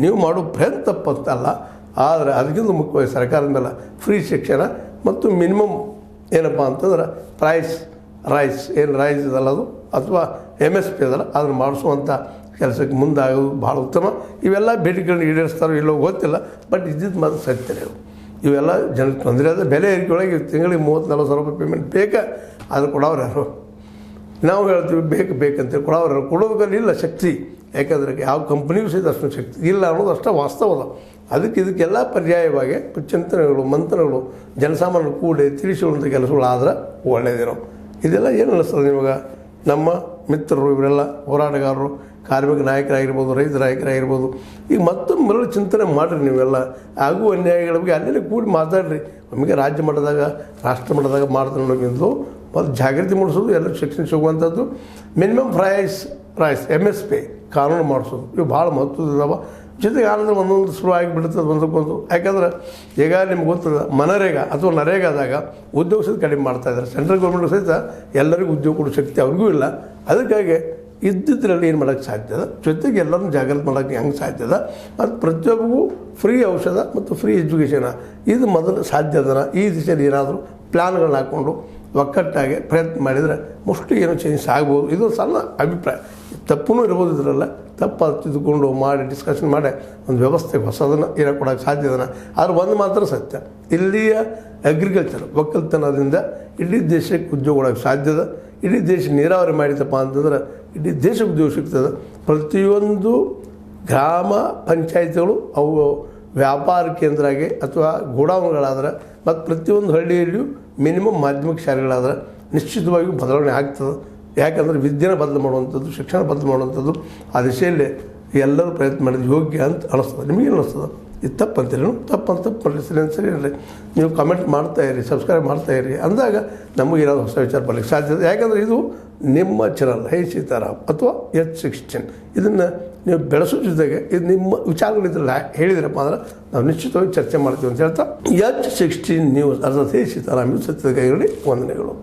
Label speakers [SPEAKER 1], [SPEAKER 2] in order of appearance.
[SPEAKER 1] ನೀವು ಮಾಡೋ ಪ್ರಯತ್ನ ತಪ್ಪಂತಲ್ಲ, ಆದರೆ ಅದಕ್ಕಿಂತ ಮುಖ್ಯವಾಗಿ ಸರ್ಕಾರದ ಮೇಲೆ ಫ್ರೀ ಶಿಕ್ಷಣ ಮತ್ತು ಮಿನಿಮಮ್ ಏನಪ್ಪ ಅಂತಂದ್ರೆ ರೈಸ್ ಇದಲ್ಲ ಅದು ಅಥವಾ MSP ಅದಲ್ಲ ಅದನ್ನು ಮಾಡಿಸುವಂಥ ಕೆಲಸಕ್ಕೆ ಮುಂದಾಗೋದು ಭಾಳ ಉತ್ತಮ. ಇವೆಲ್ಲ ಬೇಡಿಕೆಗಳನ್ನ ಈಡೇರಿಸ್ತಾರೋ ಇಲ್ಲೋ ಗೊತ್ತಿಲ್ಲ, ಬಟ್ ಇದ್ದಿದ್ದು ಮಾತ್ರ ಸತ್ಯನೇ. ಇವೆಲ್ಲ ಜನಕ್ಕೆ ತೊಂದರೆ ಆದ ಬೆಲೆ ಏರಿಕೆಯೊಳಗೆ ತಿಂಗಳಿಗೆ 30-40 ಸಾವಿರ ರೂಪಾಯಿ ಪೇಮೆಂಟ್ ಬೇಕಾ, ಅದು ಕೊಡೋರು ಯಾರು? ನಾವು ಹೇಳ್ತೀವಿ ಬೇಕಂತೇಳಿ ಕೊಡೋರು ಕೊಡೋದಕ್ಕಲ್ಲಿ ಇಲ್ಲ ಶಕ್ತಿ. ಯಾಕಂದರೆ ಯಾವ ಕಂಪ್ನಿಗೂ ಸಹಿತ ಅಷ್ಟು ಶಕ್ತಿ ಇಲ್ಲ ಅನ್ನೋದು ಅಷ್ಟೇ ವಾಸ್ತವದ. ಇದಕ್ಕೆಲ್ಲ ಪರ್ಯಾಯವಾಗಿ ಚಿಂತನೆಗಳು ಮಂಥನಗಳು ಜನಸಾಮಾನ್ಯರು ಕೂಡಿ ತಿಳಿಸುವಂಥ ಕೆಲಸಗಳು ಆದ್ರೆ ಒಳ್ಳೆಯದೇನೋ. ಇದೆಲ್ಲ ಏನು ಅನ್ನಿಸ್ತದೆ ನಿಮಗೆ? ನಮ್ಮ ಮಿತ್ರರು ಇವರೆಲ್ಲ ಹೋರಾಟಗಾರರು, ಕಾರ್ಮಿಕ ನಾಯಕರಾಗಿರ್ಬೋದು, ರೈತ ನಾಯಕರಾಗಿರ್ಬೋದು, ಈಗ ಮತ್ತೊಮ್ಮೆ ಮರಳು ಚಿಂತನೆ ಮಾಡಿರಿ. ನೀವೆಲ್ಲ ಆಗುವ ಅನ್ಯಾಯಗಳ ಬಗ್ಗೆ ಅಲ್ಲೆಲ್ಲ ಕೂಡಿ ಮಾತಾಡ್ರಿ. ನಮಗೆ ರಾಜ್ಯ ಮಟ್ಟದಾಗ ರಾಷ್ಟ್ರ ಮಟ್ಟದಾಗ ಮಾಡ್ತಾರೆ ಅನ್ನೋಕ್ಕಿಂತಲೂ ಮತ್ತು ಜಾಗೃತಿ ಮೂಡಿಸೋದು, ಎಲ್ಲರೂ ಶಿಕ್ಷಣ ಸಿಗುವಂಥದ್ದು, ಮಿನಿಮಮ್ ಪ್ರೈಸ್ MSP ಕಾನೂನು ಮಾಡಿಸೋದು, ಇವು ಭಾಳ ಮಹತ್ವದಿದ್ದಾವೆ. ಜೊತೆಗೆ ಆನಂತರ ಒಂದೊಂದು ಶುರು ಆಗಿಬಿಡ್ತದೆ ಒಂದಕ್ಕೊಂದು. ಯಾಕಂದ್ರೆ ಈಗ ನಿಮ್ಗೆ ಗೊತ್ತದ ಮನರೇಗಾ ಅಥವಾ ನರೇಗಾದಾಗ ಉದ್ಯೋಗ ಸಹಿತ ಕಡಿಮೆ ಮಾಡ್ತಾಯಿದ್ದಾರೆ. ಸೆಂಟ್ರಲ್ ಗೌರ್ಮೆಂಟ್ ಸಹಿತ ಎಲ್ಲರಿಗೂ ಉದ್ಯೋಗ ಕೊಡೋ ಶಕ್ತಿ ಅವ್ರಿಗೂ ಇಲ್ಲ. ಅದಕ್ಕಾಗಿ ಇದ್ದಿದ್ರಲ್ಲಿ ಏನು ಮಾಡೋಕ್ಕೆ ಸಾಧ್ಯದ, ಜೊತೆಗೆ ಎಲ್ಲರನ್ನೂ ಜಾಗೃತಿ ಮಾಡೋಕ್ಕೆ ಹೆಂಗೆ ಸಾಧ್ಯದ, ಮತ್ತು ಪ್ರತಿಯೊಬ್ಬರಿಗೂ ಫ್ರೀ ಔಷಧ ಮತ್ತು ಫ್ರೀ ಎಜುಕೇಷನ್ ಇದು ಮೊದಲು ಸಾಧ್ಯದನ. ಈ ದಿಶೆಯಲ್ಲಿ ಏನಾದರೂ ಪ್ಲ್ಯಾನ್ಗಳನ್ನ ಹಾಕ್ಕೊಂಡು ಒಕ್ಕಟ್ಟಾಗಿ ಪ್ರಯತ್ನ ಮಾಡಿದರೆ ಮೋಸ್ಟ್ಲಿ ಏನೋ ಚೇಂಜ್ ಆಗ್ಬೋದು. ಇದು ಸಣ್ಣ ಅಭಿಪ್ರಾಯ, ತಪ್ಪೂ ಇರ್ಬೋದು. ಇದರಲ್ಲ ತಪ್ಪು ತಿದ್ದುಕೊಂಡು ಮಾಡಿ ಡಿಸ್ಕಷನ್ ಮಾಡಿ ಒಂದು ವ್ಯವಸ್ಥೆ ಹೊಸದನ್ನು ಏನೋ ಕೊಡೋಕ್ಕೆ ಸಾಧ್ಯದನ. ಆದರೆ ಒಂದು ಮಾತ್ರ ಸತ್ಯ, ಇಲ್ಲಿಯ ಅಗ್ರಿಕಲ್ಚರ್ ಒಕ್ಕಲ್ತನದಿಂದ ಇಡೀ ದೇಶಕ್ಕೆ ಉದ್ಯೋಗ ಕೊಡೋಕ್ಕೆ ಸಾಧ್ಯದ. ಇಡೀ ದೇಶ ನೀರಾವರಿ ಮಾಡಿತಪ್ಪ ಅಂತಂದ್ರೆ ಇಡೀ ದೇಶಕ್ಕೆ ಉದ್ಯೋಗ ಸಿಗ್ತದೆ. ಪ್ರತಿಯೊಂದು ಗ್ರಾಮ ಪಂಚಾಯತಿಗಳು ಅವು ವ್ಯಾಪಾರ ಕೇಂದ್ರ ಆಗಿ ಅಥವಾ ಗೋಡೌನ್ಗಳಾದ್ರೆ ಮತ್ತು ಪ್ರತಿಯೊಂದು ಹಳ್ಳಿಯಲ್ಲಿಯೂ ಮಿನಿಮಮ್ ಮಾಧ್ಯಮಿಕ ಶಾಲೆಗಳಾದ್ರೆ ನಿಶ್ಚಿತವಾಗಿಯೂ ಬದಲಾವಣೆ ಆಗ್ತದೆ. ಯಾಕಂದರೆ ವಿದ್ಯೆನ ಬದಲು ಮಾಡುವಂಥದ್ದು, ಶಿಕ್ಷಣ ಬದಲು ಮಾಡುವಂಥದ್ದು ಆ ದಿಶೆಯಲ್ಲಿ ಎಲ್ಲರೂ ಪ್ರಯತ್ನ ಮಾಡಿದ್ರೆ ಯೋಗ್ಯ ಅಂತ ಅನ್ನಿಸ್ತದೆ. ನಿಮಗೇನು ಅನ್ನಿಸ್ತದೆ? ಇದು ತಪ್ಪಂತೀರಿ? ತಪ್ಪಂತ ಸರಿ ಅಲ್ರಿ. ನೀವು ಕಮೆಂಟ್ ಮಾಡ್ತಾಯಿರಿ, ಸಬ್ಸ್ಕ್ರೈಬ್ ಮಾಡ್ತಾಯಿರಿ, ಅಂದಾಗ ನಮಗೇನಾದ್ರು ಹೊಸ ವಿಚಾರ ಬರಲಿಕ್ಕೆ ಸಾಧ್ಯತೆ. ಯಾಕಂದರೆ ಇದು ನಿಮ್ಮ ಚಾನಲ್ ಹೇ ಸೀತಾರಾಮ್ ಅಥವಾ H16. ಇದನ್ನು ನೀವು ಬೆಳೆಸೋ ಜೊತೆಗೆ ಇದು ನಿಮ್ಮ ವಿಚಾರಗಳಿದ್ರಲ್ಲ ಹೇಳಿದ್ರಪ್ಪ ಅಂದ್ರೆ ನಾವು ನಿಶ್ಚಿತವಾಗಿ ಚರ್ಚೆ ಮಾಡ್ತೀವಿ ಅಂತ ಹೇಳ್ತಾ H16 ನ್ಯೂಸ್ ಅರ್ಥಾತ್ ಹೇ ಸೀತಾರಾಮ್ ಸತ್ಯದ ಕೈಗಳಲ್ಲಿ ವಂದನೆಗಳು.